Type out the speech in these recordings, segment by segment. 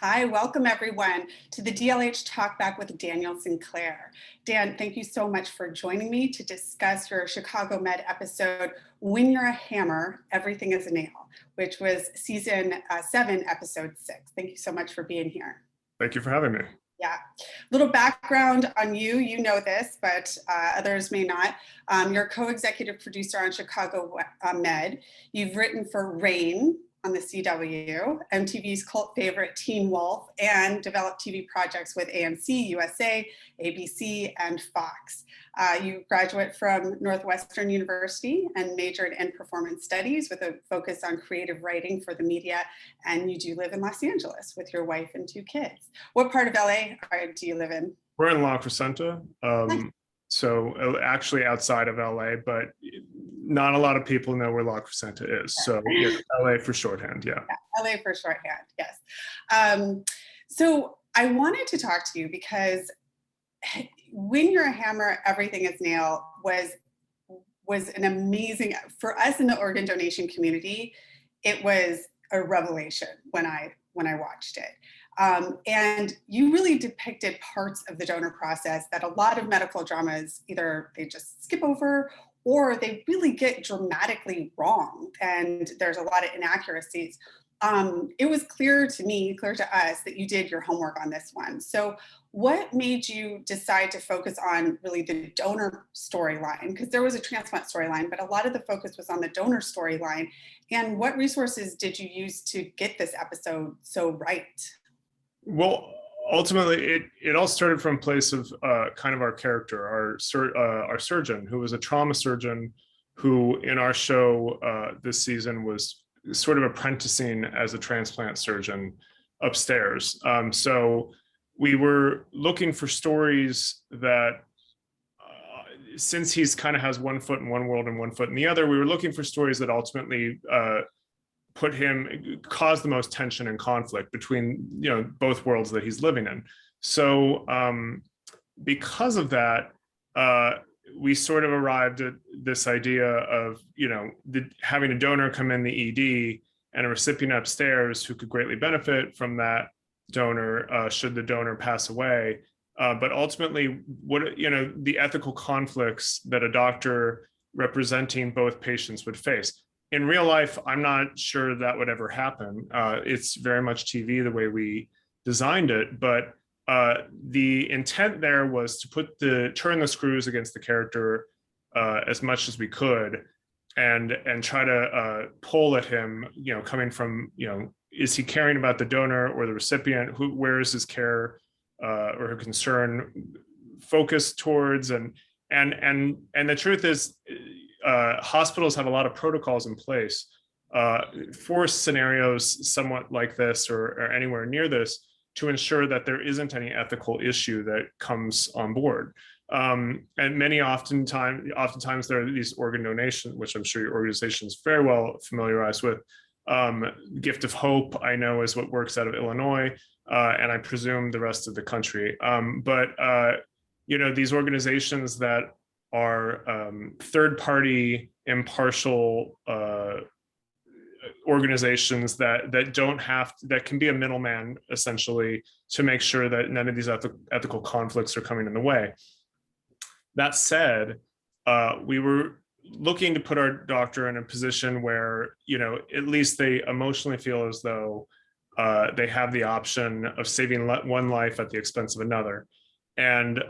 Hi, welcome everyone to the DLH Talk Back with Daniel Sinclair. Dan, thank you so much for joining me to discuss your Chicago Med episode, When You're a Hammer, Everything is a Nail, which was season 7, episode 6. Thank you so much for being here. Thank you for having me. Yeah, little background on you, you know this, but others may not. You're a co-executive producer on Chicago Med. You've written for Rain on the CW, MTV's cult favorite Teen Wolf, and developed TV projects with AMC, USA, ABC, and Fox. You graduate from Northwestern University and majored in performance studies with a focus on creative writing for the media, and you do live in Los Angeles with your wife and 2 kids. What part of LA do you live in? We're in La Crescenta, Nice. so actually outside of LA, but not a lot of people know where La Crescenta is. So yeah, LA for shorthand, yeah. LA for shorthand, yes. So I wanted to talk to you because When You're a Hammer, Everything is Nail was an amazing, for us in the organ donation community, it was a revelation when I watched it. And you really depicted parts of the donor process that a lot of medical dramas, either they just skip over or they really get dramatically wrong. And there's a lot of inaccuracies. It was clear to me, clear to us, that you did your homework on this one. So what made you decide to focus on really the donor storyline? Because there was a transplant storyline, but a lot of the focus was on the donor storyline. And what resources did you use to get this episode so right? Well, ultimately, it all started from a place of kind of our character, our surgeon, who was a trauma surgeon, who in our show this season was sort of apprenticing as a transplant surgeon upstairs. So we were looking for stories that, since he's kind of has one foot in one world and one foot in the other, we were looking for stories that ultimately cause the most tension and conflict between both worlds that he's living in. So because of that, we sort of arrived at this idea of having a donor come in the ED and a recipient upstairs who could greatly benefit from that donor should the donor pass away. But ultimately, the ethical conflicts that a doctor representing both patients would face. In real life, I'm not sure that would ever happen. It's very much TV the way we designed it, but the intent there was to turn the screws against the character as much as we could, and try to pull at him. Coming from is he caring about the donor or the recipient? Where is his care or her concern focused towards? And the truth is, hospitals have a lot of protocols in place for scenarios somewhat like this or anywhere near this to ensure that there isn't any ethical issue that comes on board. And oftentimes there are these organ donations, which I'm sure your organization is very well familiarized with. Gift of Hope, I know, is what works out of Illinois, and I presume the rest of the country. But these organizations that are third-party, impartial organizations that can be a middleman essentially to make sure that none of these ethical conflicts are coming in the way. That said, we were looking to put our doctor in a position where at least they emotionally feel as though they have the option of saving one life at the expense of another. And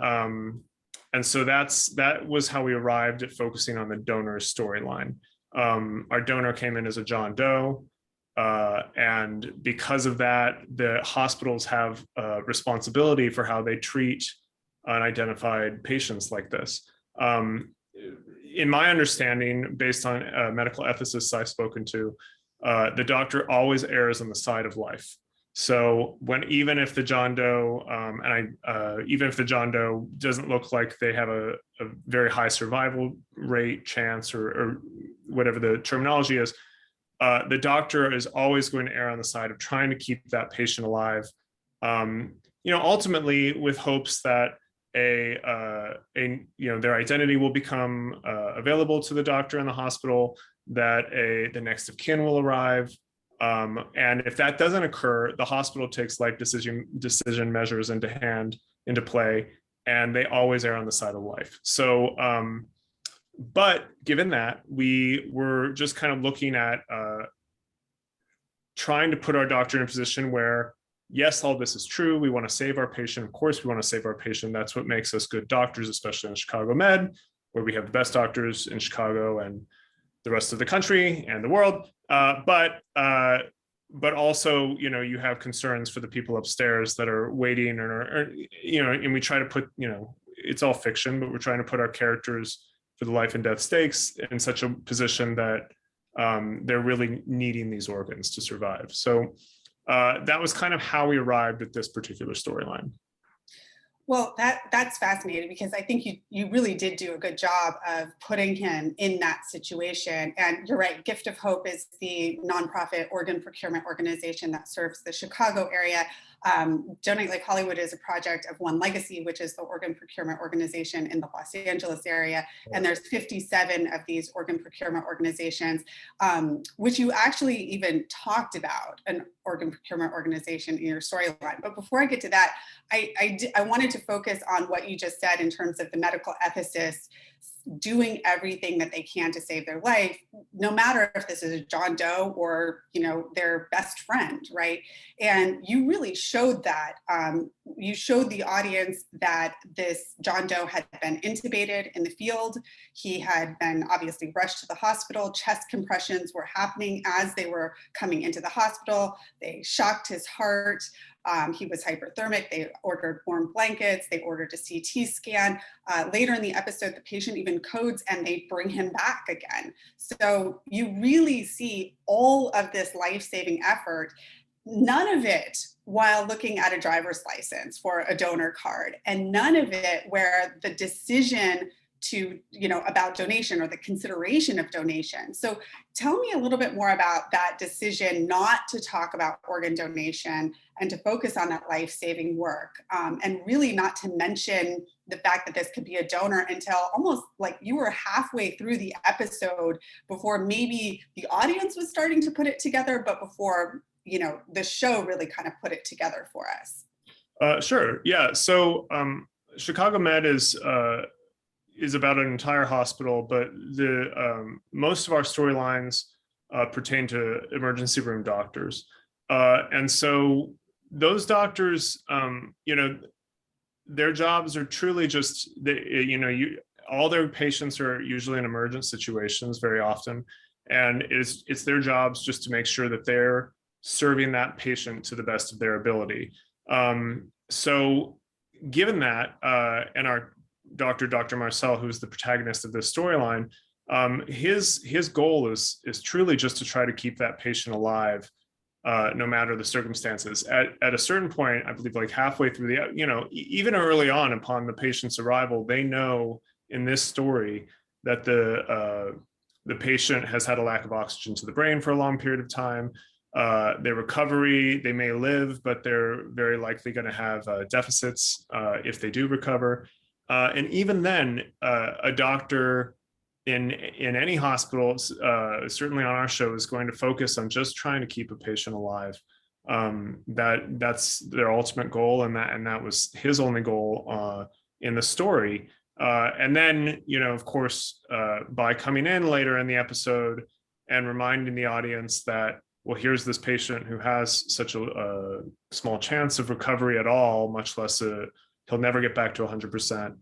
so that was how we arrived at focusing on the donor storyline. Our donor came in as a John Doe, and because of that, the hospitals have responsibility for how they treat unidentified patients like this. In my understanding, based on medical ethicists I've spoken to, the doctor always errs on the side of life. So even if the John Doe, even if the John Doe doesn't look like they have a very high survival rate chance or whatever the terminology is, the doctor is always going to err on the side of trying to keep that patient alive. Ultimately with hopes that their identity will become available to the doctor in the hospital, that the next of kin will arrive, And if that doesn't occur, the hospital takes life decision measures into play, and they always err on the side of life. So, but given that, we were just kind of looking at trying to put our doctor in a position where, yes, all this is true. We want to save our patient. Of course, we want to save our patient. That's what makes us good doctors, especially in Chicago Med, where we have the best doctors in Chicago and the rest of the country and the world. But also, you have concerns for the people upstairs that are waiting, or and we try to put, it's all fiction, but we're trying to put our characters for the life and death stakes in such a position that they're really needing these organs to survive. So that was kind of how we arrived at this particular storyline. Well, that's fascinating, because I think you really did do a good job of putting him in that situation. And you're right, Gift of Hope is the nonprofit organ procurement organization that serves the Chicago area. Donate Like Hollywood is a project of OneLegacy, which is the organ procurement organization in the Los Angeles area. And there's 57 of these organ procurement organizations, which you actually even talked about an organ procurement organization in your storyline. But before I get to that, I wanted to focus on what you just said in terms of the medical ethicists doing everything that they can to save their life, no matter if this is a John Doe or their best friend, right? And you really showed that. You showed the audience that this John Doe had been intubated in the field. He had been obviously rushed to the hospital. Chest compressions were happening as they were coming into the hospital. They shocked his heart. He was hyperthermic. They ordered warm blankets. They ordered a CT scan. Later in the episode, the patient even codes and they bring him back again. So you really see all of this life-saving effort, none of it while looking at a driver's license for a donor card, and none of it where the decision to, about donation or the consideration of donation. So tell me a little bit more about that decision not to talk about organ donation and to focus on that life-saving work, and really not to mention the fact that this could be a donor until almost like you were halfway through the episode before maybe the audience was starting to put it together, but before, the show really kind of put it together for us. Sure. Yeah. So Chicago Med is about an entire hospital, but the most of our storylines pertain to emergency room doctors, and so those doctors, their jobs are truly just all their patients are usually in emergent situations very often, and it's their jobs just to make sure that they're serving that patient to the best of their ability. So given that, and our Dr. Marcel, who's the protagonist of this storyline, his goal is truly just to try to keep that patient alive, no matter the circumstances. At a certain point, I believe like halfway through even early on upon the patient's arrival, they know in this story that the patient has had a lack of oxygen to the brain for a long period of time. Their recovery, they may live, but they're very likely going to have deficits if they do recover. And even then, a doctor in any hospital, certainly on our show, is going to focus on just trying to keep a patient alive. That's their ultimate goal, and that was his only goal in the story. And then, of course, by coming in later in the episode and reminding the audience that, well, here's this patient who has such a small chance of recovery at all, much less he'll never get back to 100%,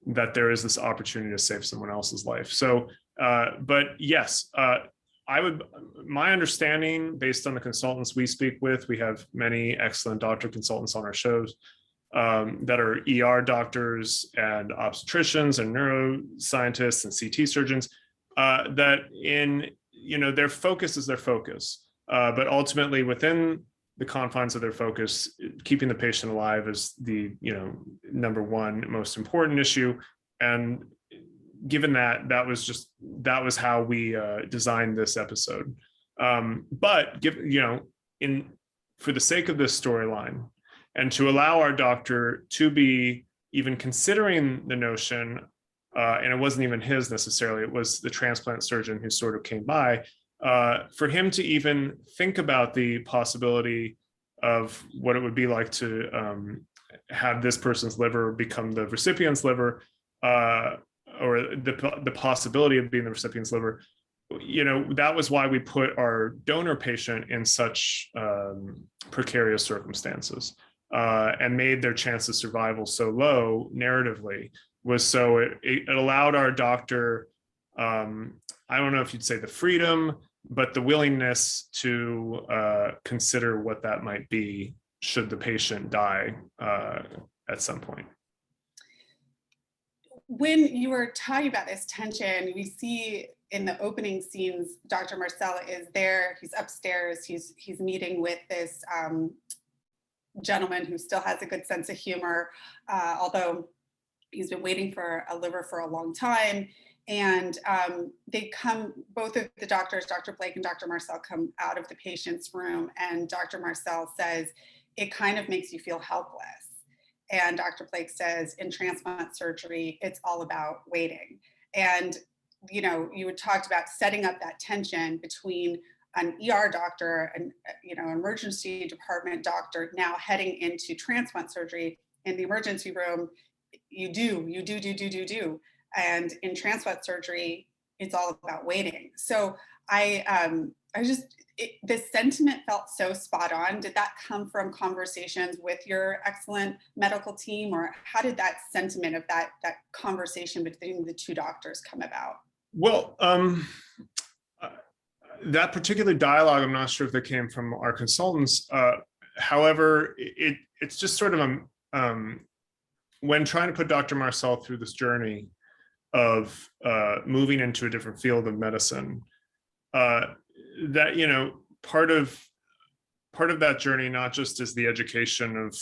that there is this opportunity to save someone else's life. So, but yes, my understanding, based on the consultants we speak with, we have many excellent doctor consultants on our shows that are ER doctors and obstetricians and neuroscientists and CT surgeons, that their focus is their focus. But ultimately, within the confines of their focus, keeping the patient alive is the number one most important issue. And given that was how we designed this episode. But for the sake of this storyline, and to allow our doctor to be even considering the notion, and it wasn't even his necessarily, it was the transplant surgeon who sort of came by, For him to even think about the possibility of what it would be like to have this person's liver become the recipient's liver, or the possibility of being the recipient's liver, that was why we put our donor patient in such precarious circumstances, and made their chance of survival so low narratively, was so it allowed our doctor, I don't know if you'd say the freedom, but the willingness to consider what that might be should the patient die at some point. When you were talking about this tension, we see in the opening scenes, Dr. Marcel is there, he's upstairs, he's meeting with this gentleman who still has a good sense of humor, although he's been waiting for a liver for a long time. And they come, both of the doctors, Dr. Blake and Dr. Marcel, come out of the patient's room, and Dr. Marcel says, it kind of makes you feel helpless. And Dr. Blake says, in transplant surgery, it's all about waiting. And, you had talked about setting up that tension between an ER doctor and, emergency department doctor now heading into transplant surgery. In the emergency room, you do. And in transplant surgery, it's all about waiting. So the sentiment felt so spot on. Did that come from conversations with your excellent medical team, or how did that sentiment of that conversation between the two doctors come about? Well, that particular dialogue, I'm not sure if that came from our consultants. However, it's just sort of when trying to put Dr. Marcel through this journey of moving into a different field of medicine, that part of that journey not just is the education of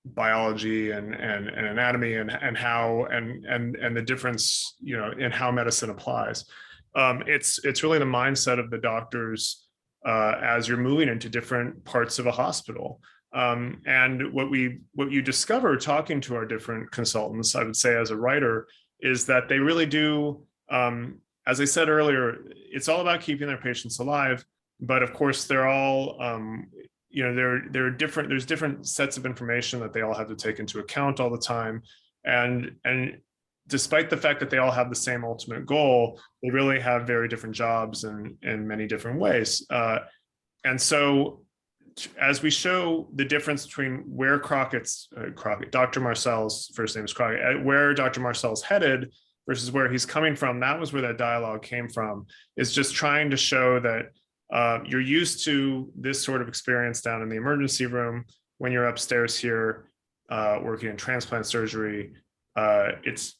biology and anatomy and how and the difference in how medicine applies. It's really the mindset of the doctors as you're moving into different parts of a hospital. And what you discover talking to our different consultants, I would say as a writer, is that they really do, as I said earlier, it's all about keeping their patients alive. But of course, they're all, there's different sets of information that they all have to take into account all the time. And despite the fact that they all have the same ultimate goal, they really have very different jobs in many different ways. And so as we show the difference between where Dr. Marcel's first name is Crockett, where Dr. Marcel's headed versus where he's coming from, that was where that dialogue came from, is just trying to show that you're used to this sort of experience down in the emergency room. When you're upstairs here working in transplant surgery, it's,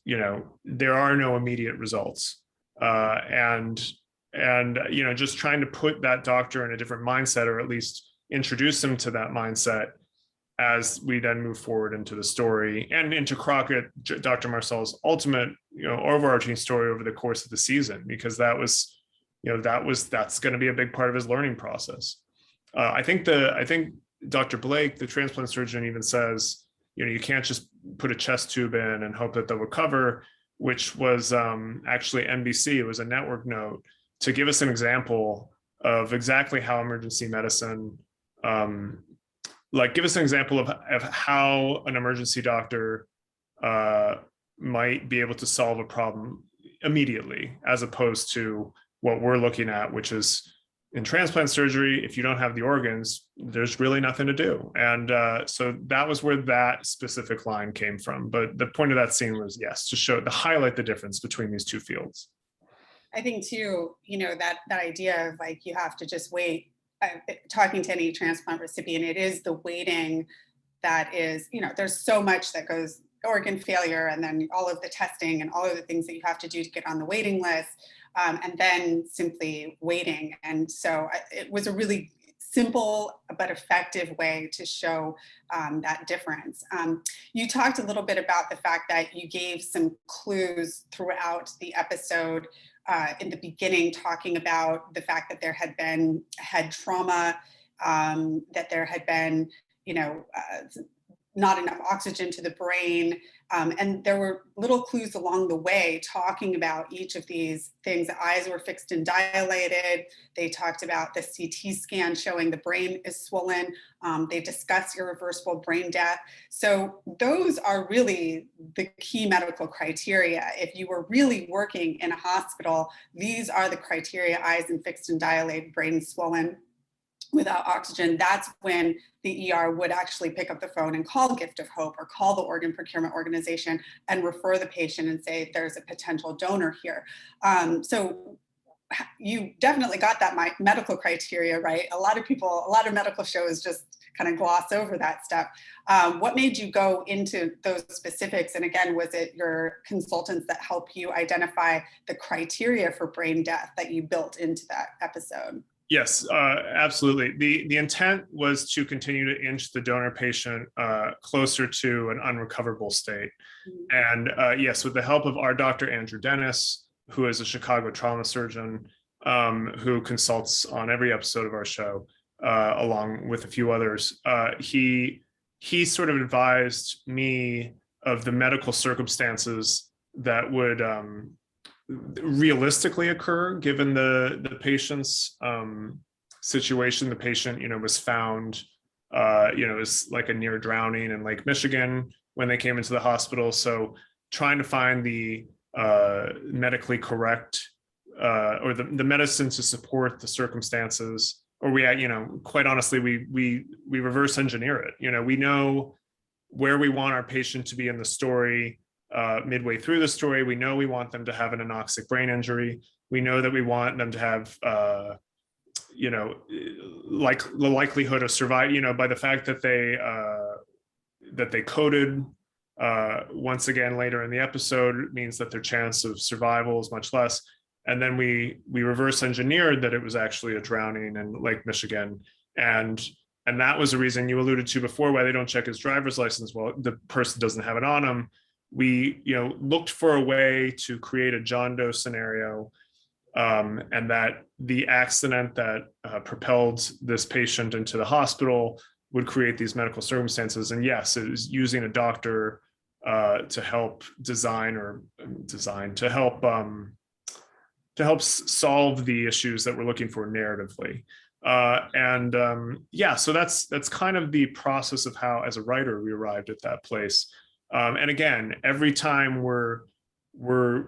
there are no immediate results. And just trying to put that doctor in a different mindset, or at least introduce him to that mindset as we then move forward into the story and into Crockett, Dr. Marcel's ultimate, overarching story over the course of the season, because that's going to be a big part of his learning process. I think Dr. Blake, the transplant surgeon, even says, you can't just put a chest tube in and hope that they'll recover, which was actually NBC. It was a network note to give us an example of exactly how emergency medicine, give us an example of how an emergency doctor might be able to solve a problem immediately, as opposed to what we're looking at, which is in transplant surgery, if you don't have the organs, there's really nothing to do. And so that was where that specific line came from. But the point of that scene was, yes, to highlight the difference between these two fields. I think too, that idea of you have to just wait. Talking to any transplant recipient, it is the waiting that is, there's so much that goes, organ failure, and then all of the testing and all of the things that you have to do to get on the waiting list, and then simply waiting. And so it was a really simple but effective way to show that difference. You talked a little bit about the fact that you gave some clues throughout the episode in the beginning, talking about the fact that there had been head trauma, that there had been, not enough oxygen to the brain, And there were little clues along the way talking about each of these things. The eyes were fixed and dilated. They talked about the CT scan showing the brain is swollen. They discussed irreversible brain death. So those are really the key medical criteria. If you were really working in a hospital, these are the criteria: eyes and fixed and dilated, brain swollen without oxygen. That's when the ER would actually pick up the phone and call Gift of Hope or call the organ procurement organization and refer the patient and say, there's a potential donor here. So you definitely got that medical criteria right. A lot of medical shows just kind of gloss over that stuff. What made you go into those specifics? And again, was it your consultants that help you identify the criteria for brain death that you built into that episode? Yes, absolutely. The intent was to continue to inch the donor patient closer to an unrecoverable state. And yes, with the help of our Dr. Andrew Dennis, who is a Chicago trauma surgeon, who consults on every episode of our show, along with a few others, he sort of advised me of the medical circumstances that would realistically occur given the patient's situation. The patient, was found, is like a near drowning in Lake Michigan when they came into the hospital. So trying to find the medically correct or the medicine to support the circumstances, or quite honestly, we reverse engineer it. We know where we want our patient to be in the story. Midway through the story, we know we want them to have an anoxic brain injury. We know that we want them to have, like the likelihood of survival, by the fact that they coded once again later in the episode, means that their chance of survival is much less. And then we reverse engineered that it was actually a drowning in Lake Michigan. And that was the reason you alluded to before, why they don't check his driver's license. Well, the person doesn't have it on him. We looked for a way to create a John Doe scenario, and that the accident that propelled this patient into the hospital would create these medical circumstances. And yes, it was using a doctor to help to help solve the issues that we're looking for narratively. So that's kind of the process of how, as a writer, we arrived at that place. And again, every time we're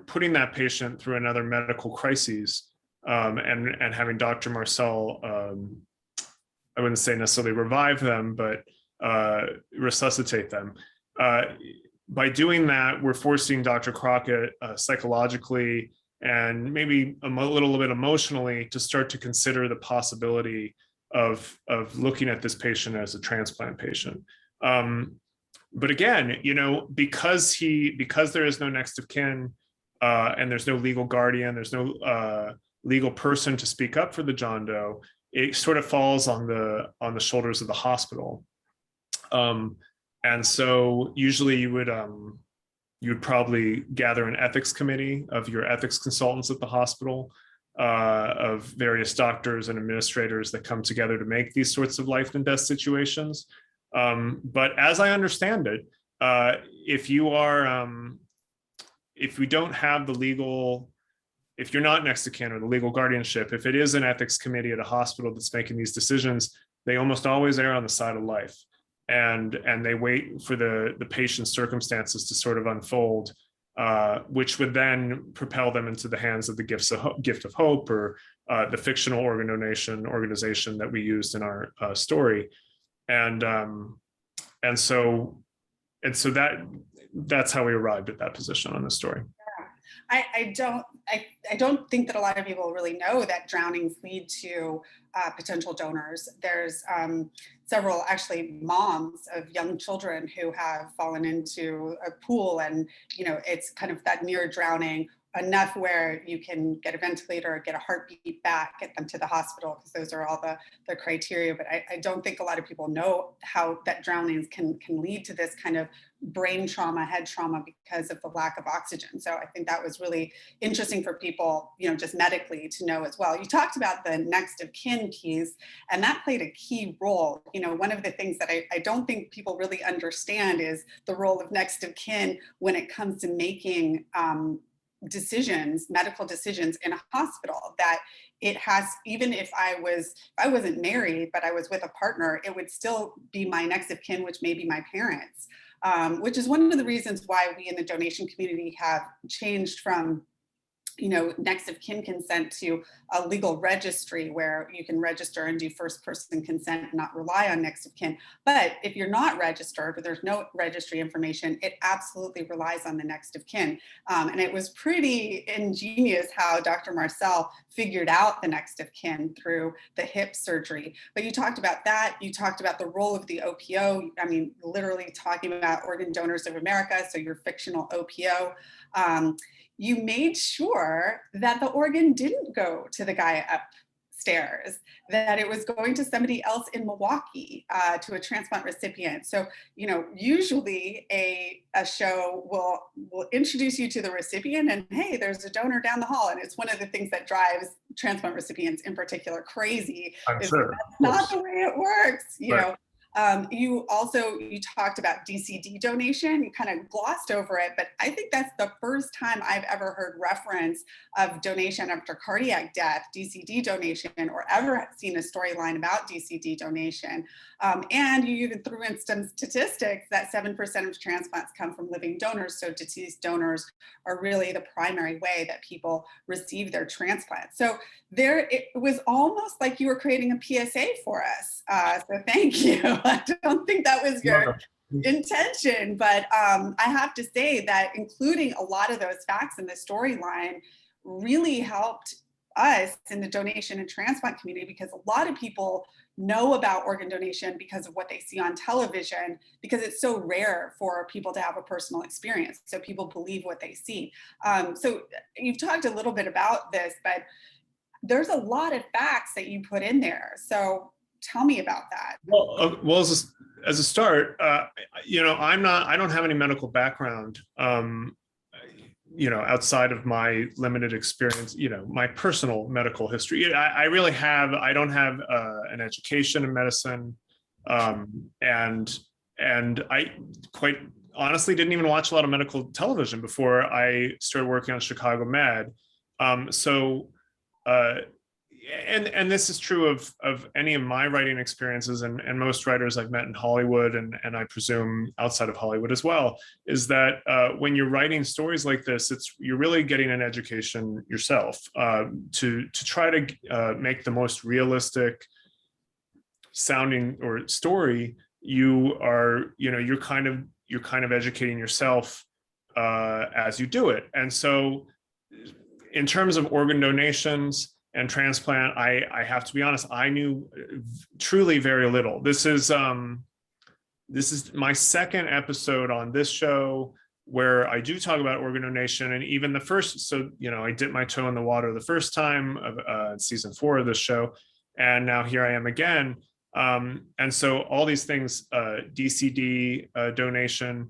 putting that patient through another medical crisis, and having Dr. Marcel, I wouldn't say necessarily revive them, but resuscitate them. By doing that, we're forcing Dr. Crockett psychologically and maybe a little bit emotionally to start to consider the possibility of looking at this patient as a transplant patient. But again, because there is no next of kin, and there's no legal guardian, there's no legal person to speak up for the John Doe, it sort of falls on the shoulders of the hospital. And so usually you would probably gather an ethics committee of your ethics consultants at the hospital, of various doctors and administrators that come together to make these sorts of life and death situations. But as I understand it, if we don't have if you're not next to kin or the legal guardianship, if it is an ethics committee at a hospital that's making these decisions, they almost always err on the side of life. And they wait for the patient's circumstances to sort of unfold, which would then propel them into the hands of the Gift of Hope, or the fictional organ donation organization that we used in our story. And so that's how we arrived at that position on the story. I don't think that a lot of people really know that drownings lead to potential donors. There's several actually moms of young children who have fallen into a pool, and it's kind of that near drowning enough where you can get a ventilator or get a heartbeat back, get them to the hospital, because those are all the criteria. But I don't think a lot of people know how that drownings can lead to this kind of brain trauma, head trauma, because of the lack of oxygen. So I think that was really interesting for people, just medically to know as well. You talked about the next of kin piece, and that played a key role. One of the things that I don't think people really understand is the role of next of kin when it comes to making medical decisions in a hospital. That it has, even if I wasn't married, but I was with a partner, it would still be my next of kin, which may be my parents, which is one of the reasons why we in the donation community have changed from next of kin consent to a legal registry where you can register and do first person consent and not rely on next of kin. But if you're not registered or there's no registry information, it absolutely relies on the next of kin. And it was pretty ingenious how Dr. Marcel figured out the next of kin through the hip surgery. But you talked about that. You talked about the role of the OPO. I mean, literally talking about Organ Donors of America, so your fictional OPO. You made sure that the organ didn't go to the guy upstairs, that it was going to somebody else in Milwaukee, to a transplant recipient. So, usually a show will introduce you to the recipient and, hey, there's a donor down the hall. And it's one of the things that drives transplant recipients in particular crazy. I'm sure. That's not the way it works, Right. You talked about DCD donation. You kind of glossed over it, but I think that's the first time I've ever heard reference of donation after cardiac death, DCD donation, or ever seen a storyline about DCD donation. And you even threw in some statistics that 7% of transplants come from living donors. So deceased donors are really the primary way that people receive their transplant. So it was almost like you were creating a PSA for us. So thank you. I don't think that was your intention, but I have to say that including a lot of those facts in the storyline really helped us in the donation and transplant community, because a lot of people know about organ donation because of what they see on television, because it's so rare for people to have a personal experience. So people believe what they see. So you've talked a little bit about this, but there's a lot of facts that you put in there. So tell me about that. Well, as a start, I don't have any medical background, outside of my limited experience, my personal medical history. I don't have an education in medicine. And I quite honestly didn't even watch a lot of medical television before I started working on Chicago Med. And this is true of any of my writing experiences and most writers I've met in Hollywood and I presume outside of Hollywood as well, is that when you're writing stories like this, you're really getting an education yourself to try to make the most realistic sounding or story. You're kind of educating yourself as you do it. And so in terms of organ donations and transplant, I have to be honest, I knew truly very little. This is my second episode on this show where I do talk about organ donation, and even the first, I dipped my toe in the water the first time of season 4 of this show, and now here I am again. And so all these things, DCD donation,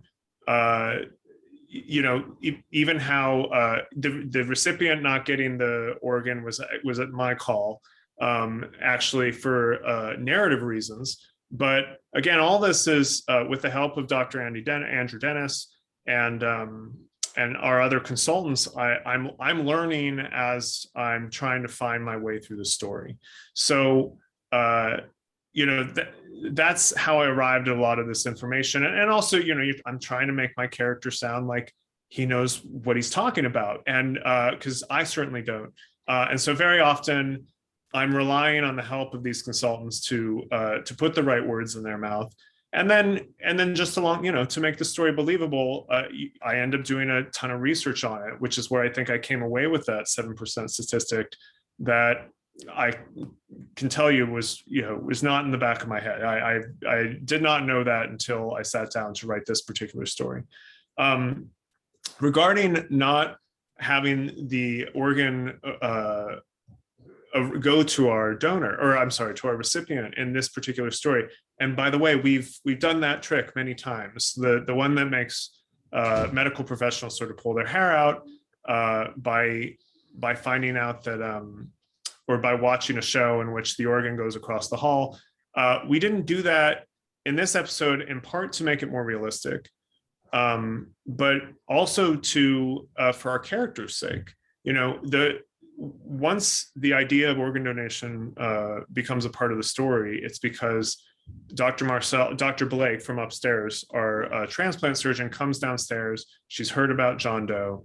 even how the recipient not getting the organ was at my call, actually for narrative reasons. But again, all this is with the help of Dr. Andrew Dennis and our other consultants. I'm learning as I'm trying to find my way through the story. So that's how I arrived at a lot of this information. And also, I'm trying to make my character sound like he knows what he's talking about. And because I certainly don't. And so very often I'm relying on the help of these consultants to put the right words in their mouth. And then just along, to make the story believable, I end up doing a ton of research on it, which is where I think I came away with that 7% statistic that I can tell you was not in the back of my head. I did not know that until I sat down to write this particular story. Regarding not having the organ go to our donor, or I'm sorry, to our recipient in this particular story. And by the way, we've done that trick many times. The one that makes medical professionals sort of pull their hair out by finding out that, or by watching a show in which the organ goes across the hall. We didn't do that in this episode, in part to make it more realistic, but also to for our characters' sake. You know, once the idea of organ donation becomes a part of the story, it's because Dr. Blake from upstairs, our transplant surgeon, comes downstairs. She's heard about John Doe.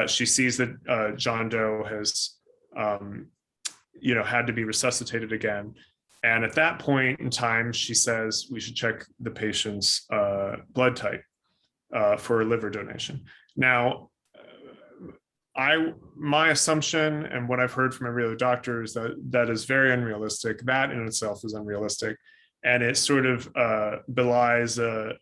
She sees that John Doe has, had to be resuscitated again. And at that point in time, she says we should check the patient's blood type for a liver donation. Now, my assumption and what I've heard from every other doctor is that is very unrealistic. That in itself is unrealistic. And it sort of belies an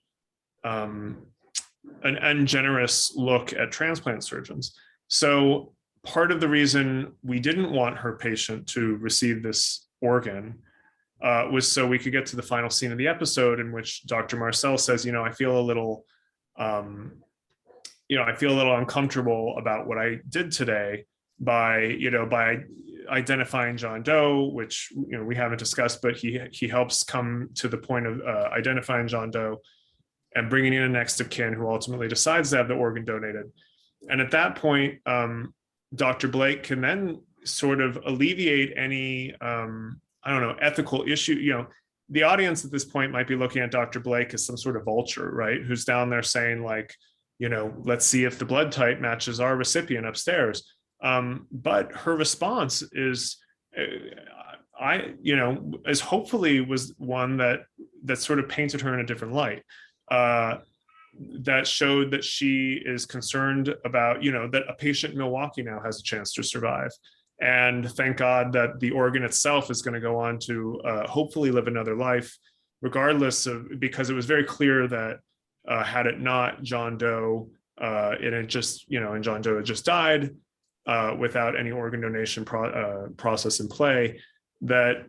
ungenerous look at transplant surgeons. So part of the reason we didn't want her patient to receive this organ was so we could get to the final scene of the episode in which Dr. Marcel says, I feel a little uncomfortable about what I did today by identifying John Doe, which we haven't discussed, but he helps come to the point of identifying John Doe and bringing in a next of kin who ultimately decides to have the organ donated. And at that point, Dr. Blake can then sort of alleviate any ethical issue. The audience at this point might be looking at Dr. Blake as some sort of vulture, right? Who's down there saying like, let's see if the blood type matches our recipient upstairs. But her response is, as hopefully was one that sort of painted her in a different light. That showed that she is concerned about, that a patient in Milwaukee now has a chance to survive. And thank God that the organ itself is going to go on to hopefully live another life, regardless of, because it was very clear that had it not John Doe, it had just, and John Doe had just died without any organ donation process in play, that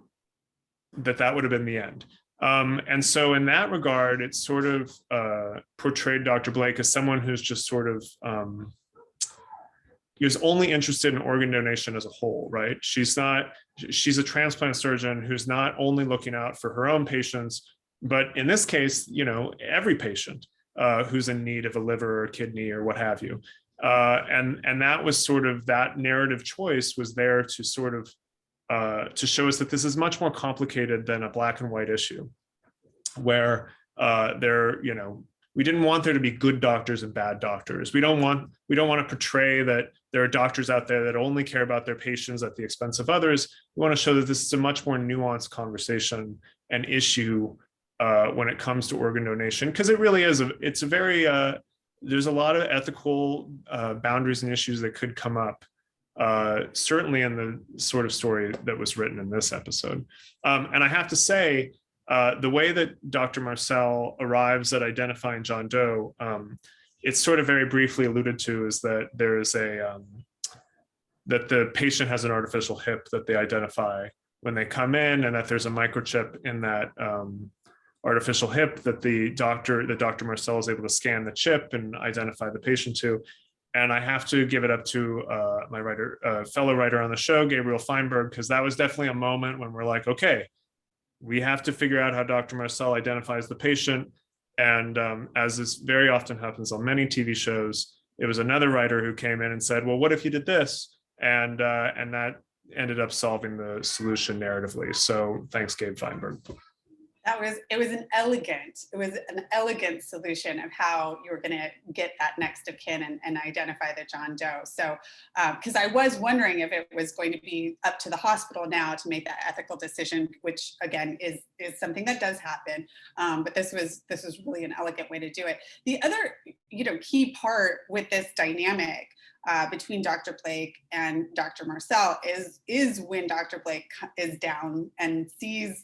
would have been the end. And so in that regard, it sort of portrayed Dr. Blake as someone who's just sort of, he was only interested in organ donation as a whole, right? She's a transplant surgeon who's not only looking out for her own patients, but in this case, every patient who's in need of a liver or kidney or what have you. And that was sort of, that narrative choice was there to sort of, to show us that this is much more complicated than a black and white issue, where we didn't want there to be good doctors and bad doctors. We don't want to portray that there are doctors out there that only care about their patients at the expense of others. We want to show that this is a much more nuanced conversation and issue when it comes to organ donation, because it really is. It's a very there's a lot of ethical boundaries and issues that could come up. Certainly in the sort of story that was written in this episode. And I have to say, the way that Dr. Marcel arrives at identifying John Doe, it's sort of very briefly alluded to, is that there is that the patient has an artificial hip that they identify when they come in, and that there's a microchip in that artificial hip that Dr. Marcel is able to scan the chip and identify the patient to. And I have to give it up to my fellow writer on the show, Gabriel Feinberg, because that was definitely a moment when we're like, okay, we have to figure out how Dr. Marcel identifies the patient. And as this very often happens on many TV shows, it was another writer who came in and said, well, what if you did this? And that ended up solving the solution narratively. So thanks, Gabe Feinberg. It was an elegant solution of how you were going to get that next of kin and identify the John Doe. So, because I was wondering if it was going to be up to the hospital now to make that ethical decision, which again is something that does happen. But this was really an elegant way to do it. The other, key part with this dynamic between Dr. Blake and Dr. Marcel is when Dr. Blake is down and sees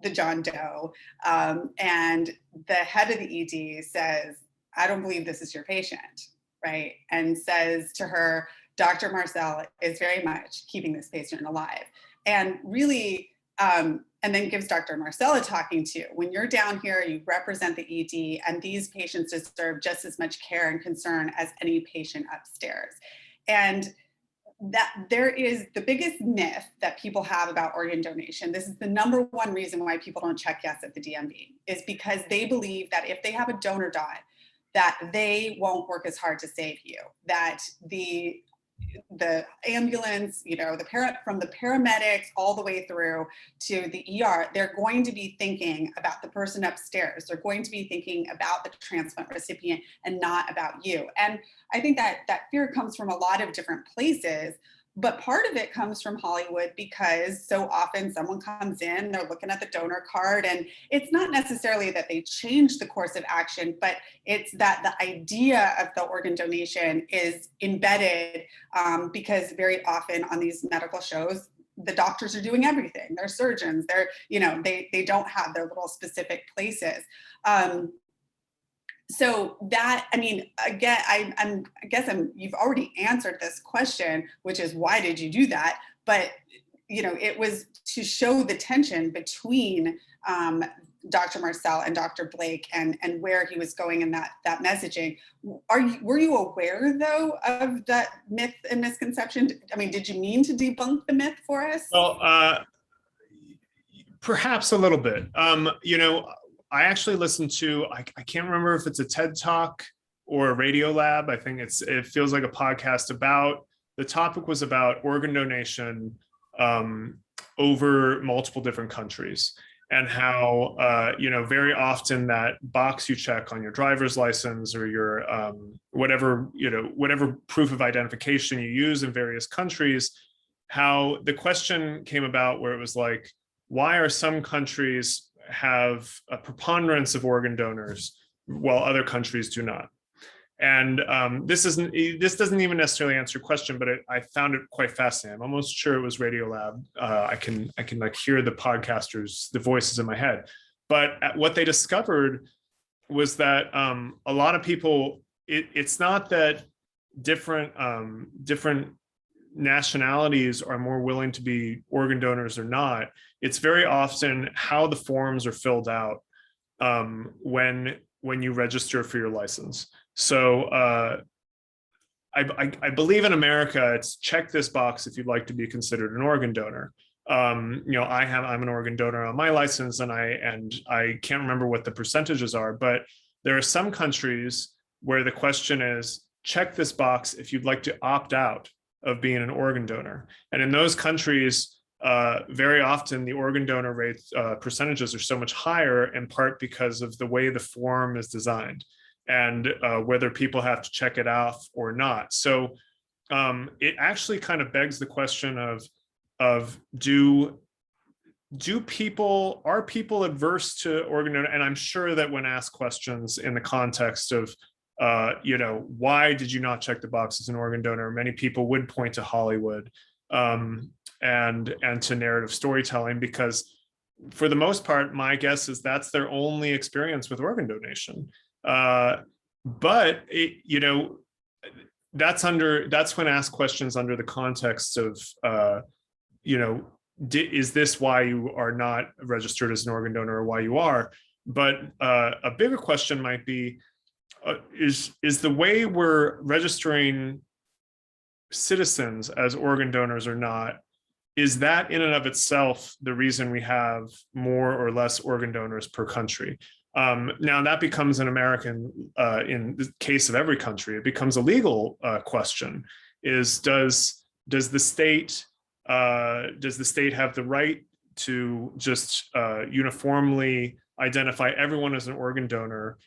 the John Doe, and the head of the ED says, I don't believe this is your patient, right? And says to her, Dr. Marcel is very much keeping this patient alive. And really, and then gives Dr. Marcel a talking to. When you're down here, you represent the ED, and these patients deserve just as much care and concern as any patient upstairs. And that there is the biggest myth that people have about organ donation. This is the number one reason why people don't check yes at the DMV, is because they believe that if they have a donor dot, that they won't work as hard to save you, that the ambulance, from the paramedics all the way through to the ER, they're going to be thinking about the person upstairs. They're going to be thinking about the transplant recipient and not about you. And I think that fear comes from a lot of different places. But part of it comes from Hollywood, because so often someone comes in, they're looking at the donor card, and it's not necessarily that they change the course of action, but it's that the idea of the organ donation is embedded, because very often on these medical shows, the doctors are doing everything. They're surgeons. They don't have their little specific places. So that, again, I guess you've already answered this question, which is, why did you do that? But, it was to show the tension between Dr. Marcel and Dr. Blake, and where he was going in that messaging. Were you aware, though, of that myth and misconception? Did you mean to debunk the myth for us? Well, perhaps a little bit. I actually listened to, I can't remember if it's a TED Talk or a Radio Lab. I think it feels like a podcast about, the topic was about organ donation over multiple different countries, and how, very often that box you check on your driver's license or your whatever proof of identification you use in various countries, how the question came about where it was like, why are some countries have a preponderance of organ donors while other countries do not? And this doesn't even necessarily answer your question, but I found it quite fascinating. I'm almost sure it was Radio Lab. I can like hear the podcasters, the voices in my head. But what they discovered was that a lot of people, it's not that different nationalities are more willing to be organ donors or not. It's very often how the forms are filled out when you register for your license. So I believe in America, it's check this box if you'd like to be considered an organ donor. I'm an organ donor on my license, and I can't remember what the percentages are, but there are some countries where the question is, check this box if you'd like to opt out of being an organ donor. And in those countries, very often the organ donor rates percentages are so much higher, in part because of the way the form is designed and whether people have to check it off or not. So it actually kind of begs the question of are people adverse to organ donor? And I'm sure that when asked questions in the context of why did you not check the box as an organ donor, many people would point to Hollywood and to narrative storytelling, because for the most part, my guess is that's their only experience with organ donation. But that's when asked questions under the context of is this why you are not registered as an organ donor, or why you are? But a bigger question might be, is the way we're registering citizens as organ donors or not, is that in and of itself the reason we have more or less organ donors per country? Now that becomes an American, in the case of every country, it becomes a legal question. Does the state have the right to just uniformly identify everyone as an organ donor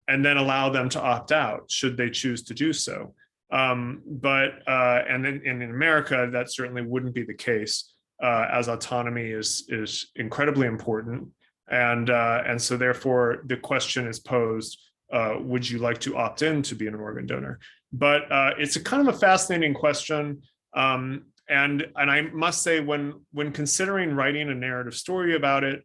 and then allow them to opt out should they choose to do so? And then in America, that certainly wouldn't be the case, as autonomy is incredibly important. And so therefore the question is posed, would you like to opt in to be an organ donor? But it's a kind of a fascinating question. And I must say, when considering writing a narrative story about it,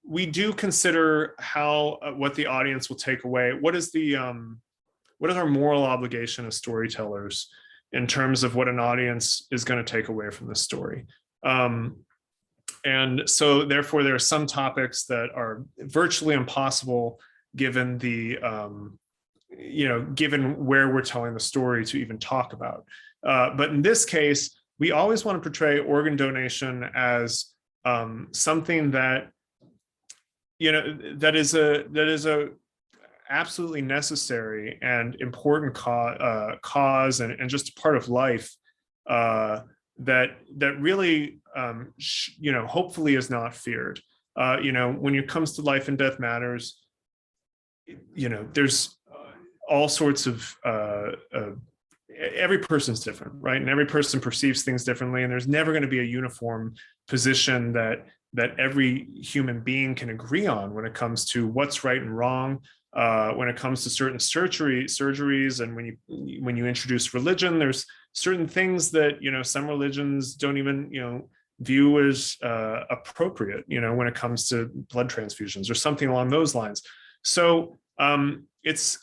we do consider how what the audience will take away. What is our moral obligation as storytellers in terms of what an audience is going to take away from this story? And so therefore, there are some topics that are virtually impossible given the, given where we're telling the story to even talk about. But in this case, we always want to portray organ donation as something that, that is a absolutely necessary and important cause and just a part of life that really hopefully is not feared. When it comes to life and death matters, there's all sorts of every person's different, right? And every person perceives things differently, and there's never going to be a uniform position that every human being can agree on when it comes to what's right and wrong. When it comes to certain surgeries, and when you introduce religion, there's certain things that some religions don't even view as appropriate. When it comes to blood transfusions or something along those lines. So it's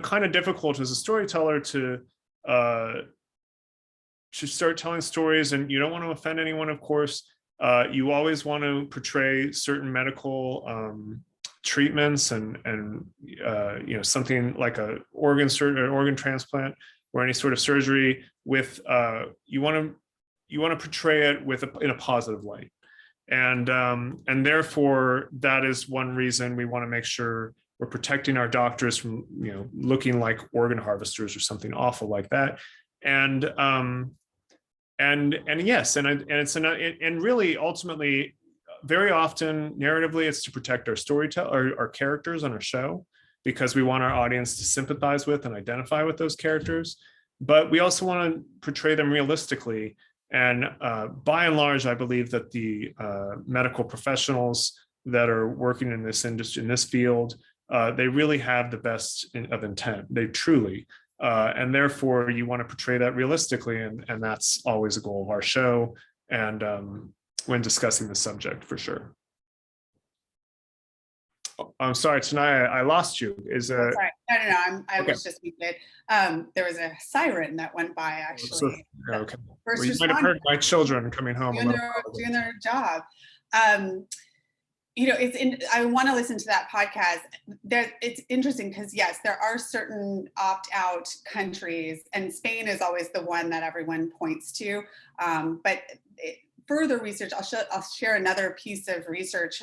kind of difficult as a storyteller to start telling stories, and you don't want to offend anyone, of course. You always want to portray certain medical treatments and something like a organ transplant or any sort of surgery with you want to portray it in a positive light, and therefore that is one reason we want to make sure we're protecting our doctors from looking like organ harvesters or something awful like that. And yes, and really ultimately, very often narratively, it's to protect our storyteller, our characters on our show, because we want our audience to sympathize with and identify with those characters. But we also want to portray them realistically. And by and large, I believe that the medical professionals that are working in this industry, in this field, they really have the best of intent. They truly. And therefore, you want to portray that realistically. And that's always a goal of our show. And when discussing the subject, for sure. I'm sorry, Tanaya, I lost you. Sorry. No. I was just muted. There was a siren that went by, actually. Okay. Well, you might have heard my children coming home. Doing their job. I want to listen to that podcast. It's interesting because yes, there are certain opt-out countries, and Spain is always the one that everyone points to. But further research, I'll share another piece of research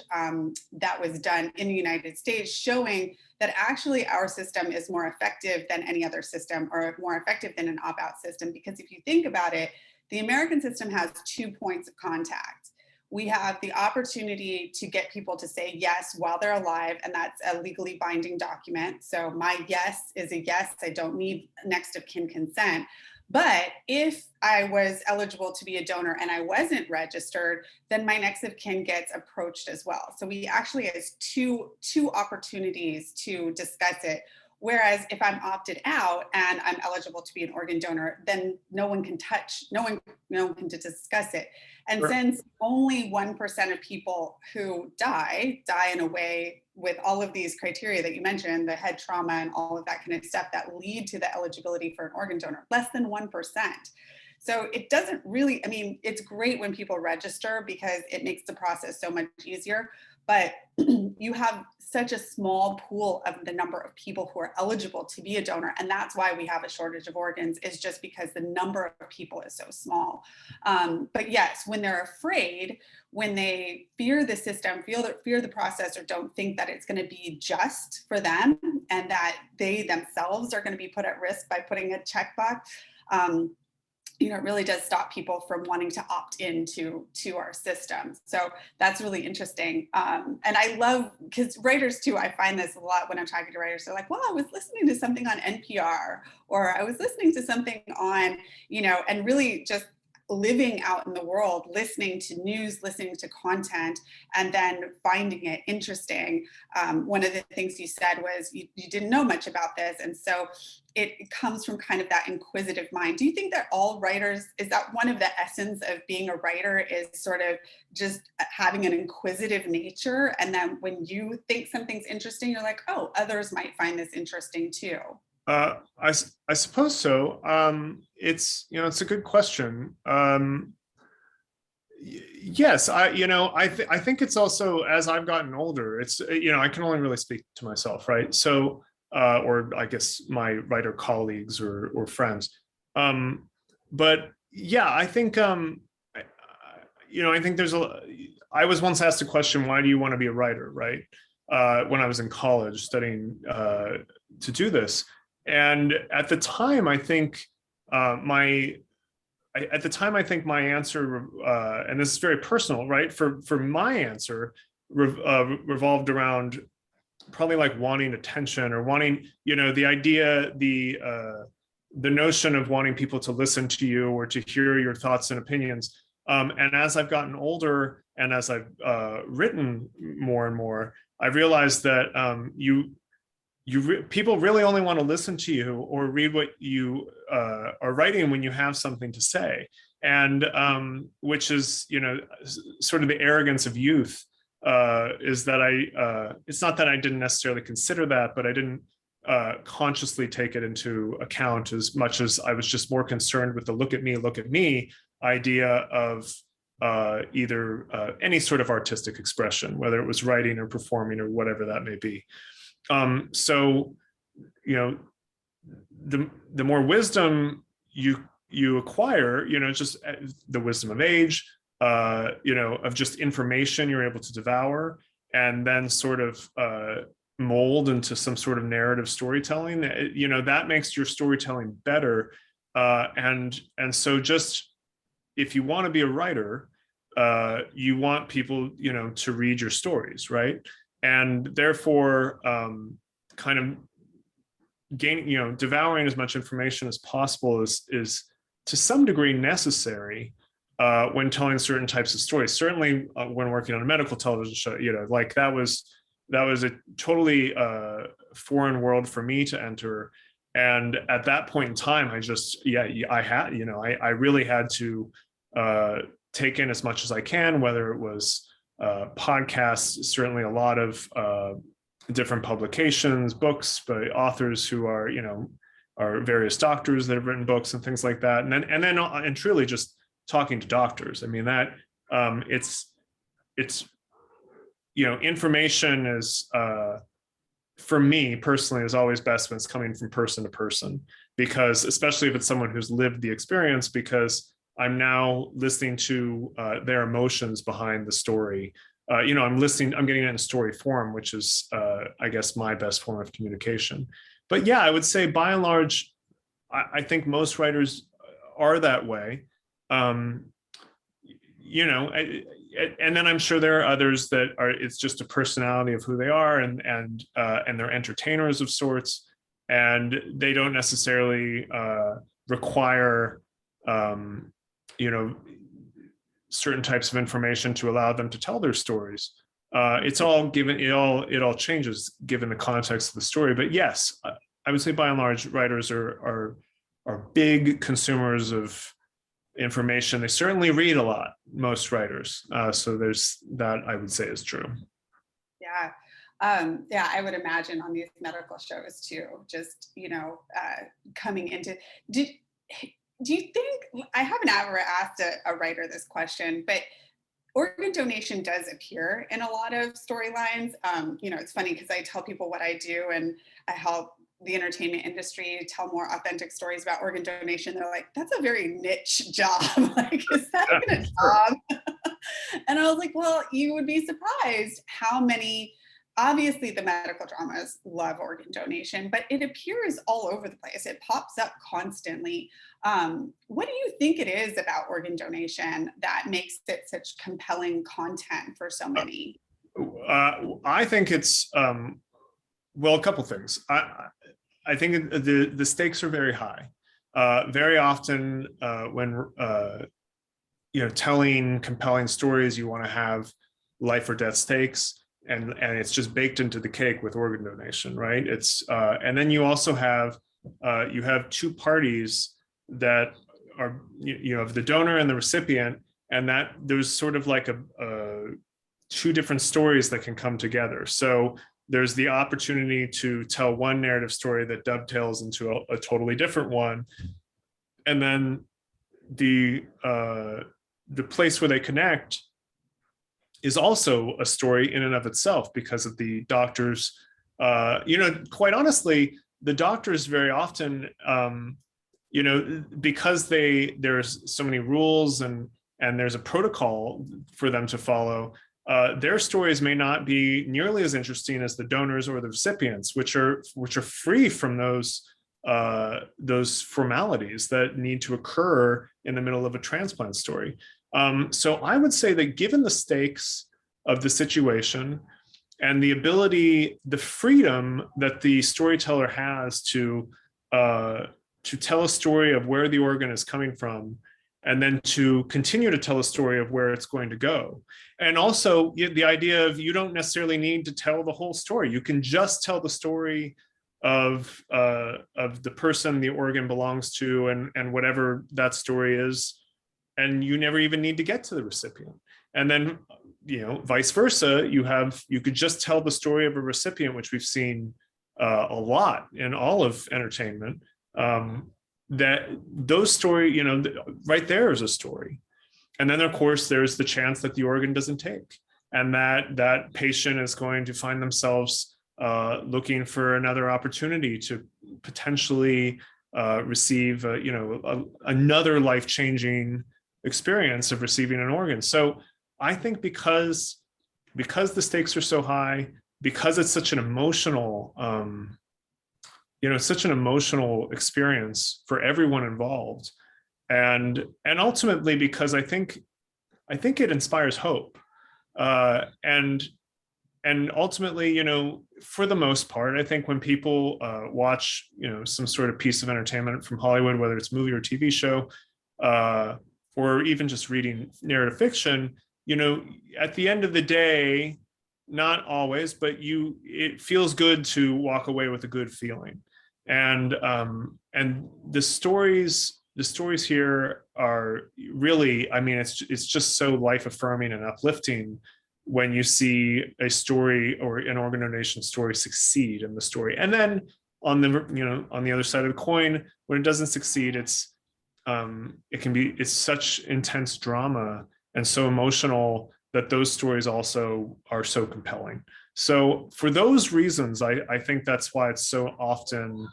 that was done in the United States showing that actually our system is more effective than any other system, or more effective than an opt-out system. Because if you think about it, the American system has 2 points of contact. We have the opportunity to get people to say yes while they're alive, and that's a legally binding document. So my yes is a yes. I don't need next of kin consent. But if I was eligible to be a donor and I wasn't registered, then my next of kin gets approached as well. So we actually have two opportunities to discuss it. Whereas if I'm opted out and I'm eligible to be an organ donor, then no one can discuss it. And since only 1% of people who die in a way with all of these criteria that you mentioned, the head trauma and all of that kind of stuff that lead to the eligibility for an organ donor, less than 1%. So it doesn't really, it's great when people register because it makes the process so much easier, but you have such a small pool of the number of people who are eligible to be a donor. And that's why we have a shortage of organs, is just because the number of people is so small. But yes, when they're afraid, when they fear the system, fear the process, or don't think that it's going to be just for them and that they themselves are going to be put at risk by putting a checkbox, it really does stop people from wanting to opt into our system. So that's really interesting. And I love, because writers too, I find this a lot when I'm talking to writers. They're like, well, I was listening to something on NPR, or I was listening to something on, and really just living out in the world, listening to news, listening to content, and then finding it interesting. One of the things you said was you didn't know much about this. And so it comes from kind of that inquisitive mind. Do you think that all writers, is that one of the essence of being a writer, is sort of just having an inquisitive nature? And then when you think something's interesting, you're like, oh, others might find this interesting too. I suppose so. It's a good question. Yes, I think it's also, as I've gotten older, it's I can only really speak to myself, right? So or I guess my writer colleagues or friends. But yeah, I think I think I was once asked a question, why do you want to be a writer, right? When I was in college studying to do this. And at the time, I think my answer, and this is very personal, right? For my answer, revolved around probably like wanting attention, or wanting, the idea, the notion of wanting people to listen to you or to hear your thoughts and opinions. And as I've gotten older and as I've written more and more, I realized that people really only want to listen to you or read what you are writing when you have something to say, and which is sort of the arrogance of youth, is that it's not that I didn't necessarily consider that, but I didn't consciously take it into account as much as I was just more concerned with the look at me idea of either any sort of artistic expression, whether it was writing or performing or whatever that may be. So, the more wisdom you acquire, just the wisdom of age, of just information you're able to devour and then sort of mold into some sort of narrative storytelling, that makes your storytelling better. And so just, if you want to be a writer, you want people, to read your stories, right? And therefore, kind of gaining, devouring as much information as possible is to some degree necessary when telling certain types of stories. Certainly, when working on a medical television show, like that was a totally foreign world for me to enter. And at that point in time, I really had to take in as much as I can, whether it was podcasts, certainly a lot of different publications, books by authors who are various doctors that have written books and things like that, and truly just talking to doctors. I mean, that it's information is for me personally is always best when it's coming from person to person, because especially if it's someone who's lived the experience, because I'm now listening to their emotions behind the story. I'm getting it in a story form, which is, I guess, my best form of communication. But yeah, I would say by and large, I think most writers are that way. And then I'm sure there are others that it's just a personality of who they are, and they're entertainers of sorts, and they don't necessarily require certain types of information to allow them to tell their stories. It's all given, it all changes given the context of the story. But yes, I would say by and large, writers are big consumers of information. They certainly read a lot, most writers. So there's that, I would say, is true. Yeah. I would imagine on these medical shows too, just, coming into, do you think, I haven't ever asked a writer this question, but organ donation does appear in a lot of storylines. It's funny because I tell people what I do and I help the entertainment industry tell more authentic stories about organ donation. They're like, that's a very niche job. Like, is that even a job? And I was like, well, you would be surprised how many, obviously the medical dramas love organ donation, but it appears all over the place. It pops up constantly. What do you think it is about organ donation that makes it such compelling content for so many? I think it's, well, a couple things. I think the stakes are very high. Very often when telling compelling stories, you want to have life or death stakes, and it's just baked into the cake with organ donation, right? It's and then you also have two parties that are you have the donor and the recipient, and that there's sort of like a two different stories that can come together. So there's the opportunity to tell one narrative story that dovetails into a totally different one, and then the place where they connect is also a story in and of itself, because of the doctors. Quite honestly, the doctors very often, because there's so many rules and there's a protocol for them to follow. Their stories may not be nearly as interesting as the donors or the recipients, which are free from those formalities that need to occur in the middle of a transplant story. So I would say that given the stakes of the situation and the ability, the freedom that the storyteller has to tell a story of where the organ is coming from, and then to continue to tell a story of where it's going to go. And also the idea of you don't necessarily need to tell the whole story. You can just tell the story of the person the organ belongs to, and whatever that story is, and you never even need to get to the recipient. And then vice versa, you could just tell the story of a recipient, which we've seen a lot in all of entertainment. That those story, right there is a story. And then of course there's the chance that the organ doesn't take, and that patient is going to find themselves looking for another opportunity to potentially receive another life-changing experience of receiving an organ. So I think because the stakes are so high, because it's such an emotional such an emotional experience for everyone involved, and ultimately because I think it inspires hope, and ultimately, for the most part, I think when people watch some sort of piece of entertainment from Hollywood, whether it's movie or TV show, or even just reading narrative fiction, at the end of the day, not always, but it feels good to walk away with a good feeling. And the stories here are really, it's just so life affirming and uplifting when you see a story or an organ donation story succeed in the story. And then on the other side of the coin, when it doesn't succeed, it's such intense drama and so emotional that those stories also are so compelling. So for those reasons, I think that's why it's so often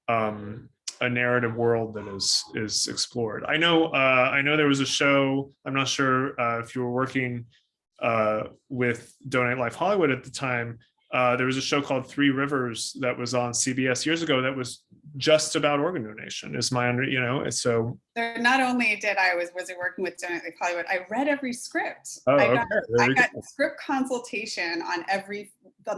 a narrative world that is explored. I know there was a show, I'm not sure if you were working with Donate Life Hollywood at the time. There was a show called Three Rivers that was on CBS years ago that was just about organ donation, is my so not only was I working with Donate Life Hollywood, I read every script. Oh, I got script consultation on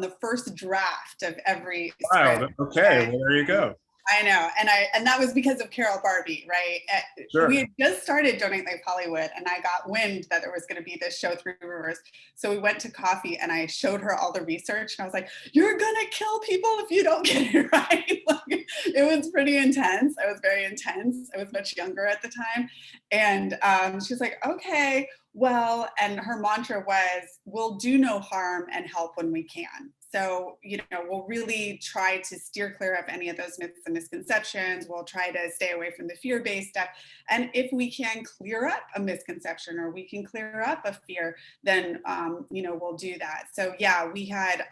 the first draft of every wow, script. okay, well, there you go. I know, and that was because of Carol Barbie, right? Sure. We had just started Donate Life Hollywood, and I got wind that there was going to be this show, Three Rivers. So we went to coffee, and I showed her all the research, and I was like, "You're gonna kill people if you don't get it right." It was pretty intense. I was very intense. I was much younger at the time, and she's like, "Okay, well," and her mantra was, "We'll do no harm and help when we can." So, we'll really try to steer clear of any of those myths and misconceptions. We'll try to stay away from the fear-based stuff. And if we can clear up a misconception or we can clear up a fear, then, we'll do that. So yeah, we had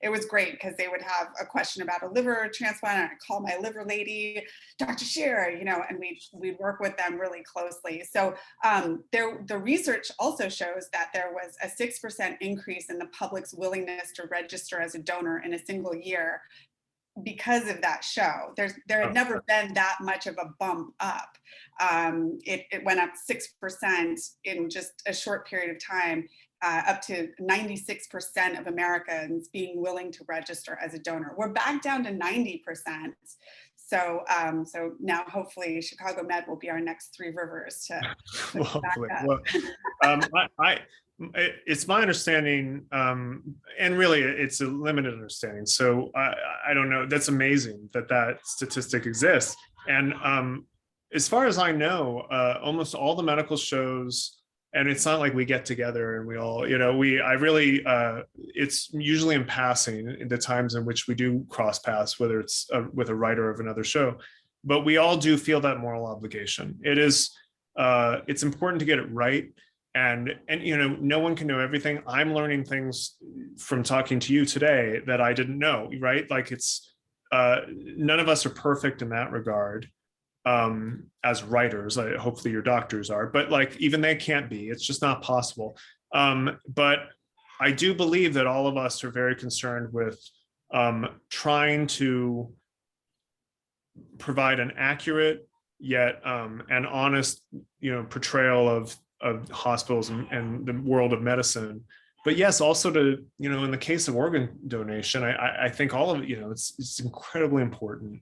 it was great because they would have a question about a liver transplant, and I'd call my liver lady, Dr. Shearer, and we'd work with them really closely. So the research also shows that there was a 6% increase in the public's willingness to register as a donor in a single year because of that show. There had never been that much of a bump up. It went up 6% in just a short period of time. Up to 96% of Americans being willing to register as a donor. We're back down to 90%. So, so now hopefully Chicago Med will be our next Three Rivers to Well, hopefully. Well, it's my understanding, and really it's a limited understanding. So I don't know. That's amazing that that statistic exists. And as far as I know, almost all the medical shows, and it's not like we get together and we all, it's usually in passing in the times in which we do cross paths, whether it's with a writer of another show, but we all do feel that moral obligation. It's important to get it right. And no one can know everything. I'm learning things from talking to you today that I didn't know, right? Like none of us are perfect in that regard. As writers, hopefully your doctors are, but like even they can't be. It's just not possible. But I do believe that all of us are very concerned with trying to provide an accurate yet an honest, portrayal of hospitals and the world of medicine. But yes, also to, in the case of organ donation, I think all of it, it's incredibly important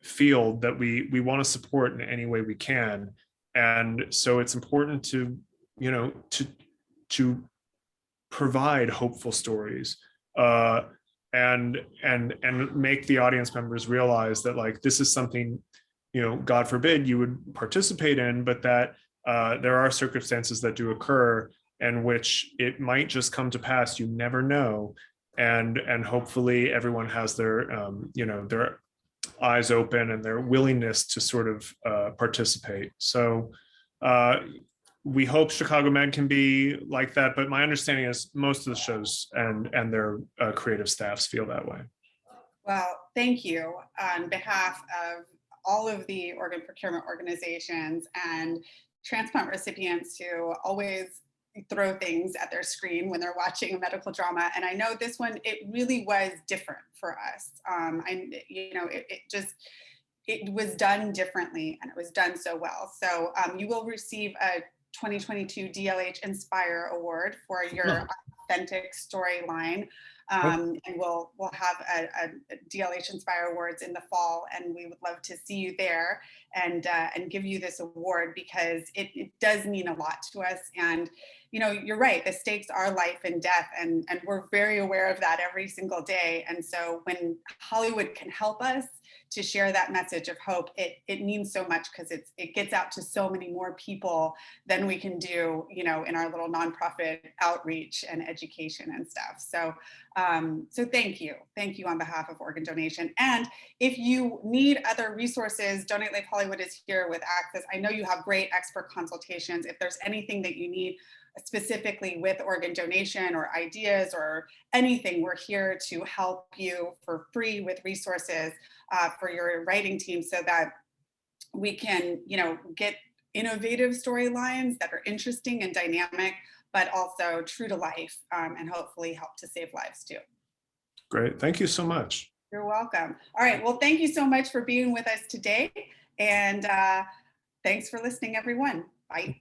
field that we want to support in any way we can. And so it's important to provide hopeful stories and make the audience members realize that like this is something, God forbid you would participate in, but that there are circumstances that do occur in which it might just come to pass. You never know. And hopefully everyone has their their eyes open and their willingness to sort of participate. So we hope Chicago Med can be like that, but my understanding is most of the shows and their creative staffs feel that way. Well, thank you on behalf of all of the organ procurement organizations and transplant recipients who always throw things at their screen when they're watching a medical drama. And I know this one, it really was different for us. It was done differently and it was done so well. So you will receive a 2022 DLH Inspire Award for your authentic storyline. And we'll have a DLH Inspire Awards in the fall, and we would love to see you there and give you this award because it does mean a lot to us. And you're right, the stakes are life and death, and we're very aware of that every single day. And so when Hollywood can help us to share that message of hope, it means so much because it gets out to so many more people than we can do, in our little nonprofit outreach and education and stuff. So, so thank you on behalf of organ donation. And if you need other resources, Donate Life Hollywood is here with access. I know you have great expert consultations. If there's anything that you need specifically with organ donation or ideas or anything, we're here to help you for free with resources for your writing team so that we can, get innovative storylines that are interesting and dynamic, but also true to life, and hopefully help to save lives too. Great. Thank you so much. You're welcome. All right. Well, thank you so much for being with us today. And thanks for listening, everyone. Bye.